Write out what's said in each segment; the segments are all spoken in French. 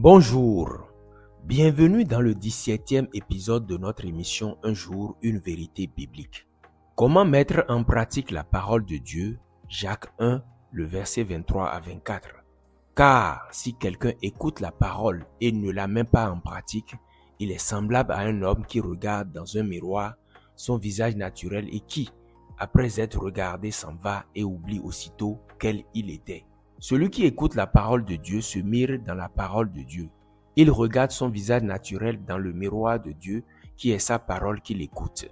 Bonjour, bienvenue dans le 17e épisode de notre émission Un jour, une vérité biblique. Comment mettre en pratique la parole de Dieu? Jacques 1, le verset 23 à 24. Car si quelqu'un écoute la parole et ne la met pas en pratique, il est semblable à un homme qui regarde dans un miroir son visage naturel et qui, après être regardé, s'en va et oublie aussitôt quel il était. Celui qui écoute la parole de Dieu se mire dans la parole de Dieu. Il regarde son visage naturel dans le miroir de Dieu qui est sa parole qu'il écoute.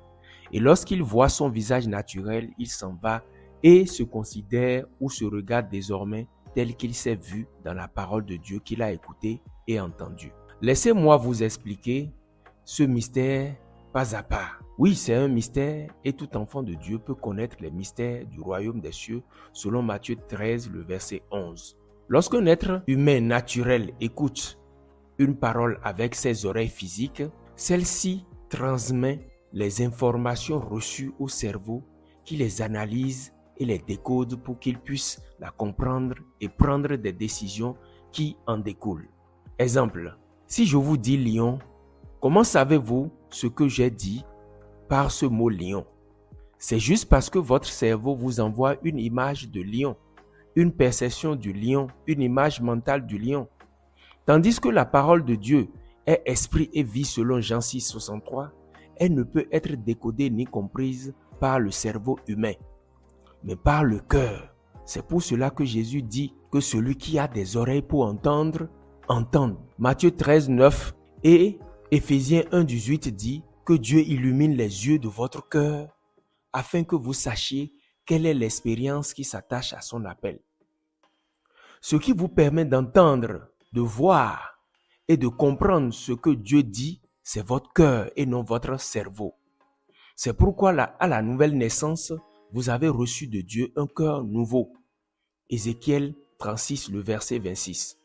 Et lorsqu'il voit son visage naturel, il s'en va et se considère ou se regarde désormais tel qu'il s'est vu dans la parole de Dieu qu'il a écouté et entendu. Laissez-moi vous expliquer ce mystère pas à pas. Oui, c'est un mystère et tout enfant de Dieu peut connaître les mystères du royaume des cieux selon Matthieu 13, le verset 11. Lorsqu'un être humain naturel écoute une parole avec ses oreilles physiques, celle-ci transmet les informations reçues au cerveau qui les analyse et les décode pour qu'il puisse la comprendre et prendre des décisions qui en découlent. Exemple, si je vous dis lion, comment savez-vous ce que j'ai dit par ce mot lion? C'est juste parce que votre cerveau vous envoie une image de lion, une perception du lion, une image mentale du lion. Tandis que la parole de Dieu est esprit et vie selon Jean 6, 63, elle ne peut être décodée ni comprise par le cerveau humain, mais par le cœur. C'est pour cela que Jésus dit que celui qui a des oreilles pour entendre, entende. Matthieu 13, 9 et Éphésiens 1, 18 dit que Dieu illumine les yeux de votre cœur afin que vous sachiez quelle est l'expérience qui s'attache à son appel. Ce qui vous permet d'entendre, de voir et de comprendre ce que Dieu dit, c'est votre cœur et non votre cerveau. C'est pourquoi à la nouvelle naissance, vous avez reçu de Dieu un cœur nouveau. Ézéchiel 36, le verset 26.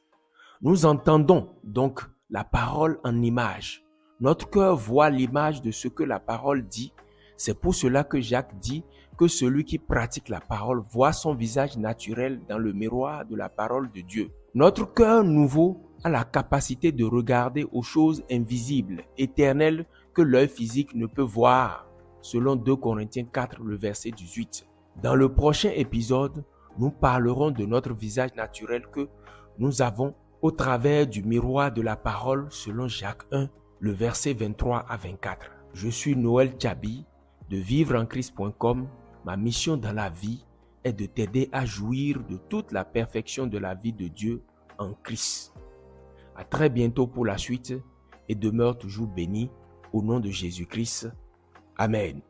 Nous entendons donc la parole en image. Notre cœur voit l'image de ce que la parole dit. C'est pour cela que Jacques dit que celui qui pratique la parole voit son visage naturel dans le miroir de la parole de Dieu. Notre cœur nouveau a la capacité de regarder aux choses invisibles, éternelles, que l'œil physique ne peut voir, selon 2 Corinthiens 4, le verset 18. Dans le prochain épisode, nous parlerons de notre visage naturel que nous avons au travers du miroir de la parole selon Jacques 1, le verset 23 à 24. Je suis Noël Tchabi de vivreenchrist.com. Ma mission dans la vie est de t'aider à jouir de toute la perfection de la vie de Dieu en Christ. À très bientôt pour la suite et demeure toujours béni au nom de Jésus-Christ. Amen.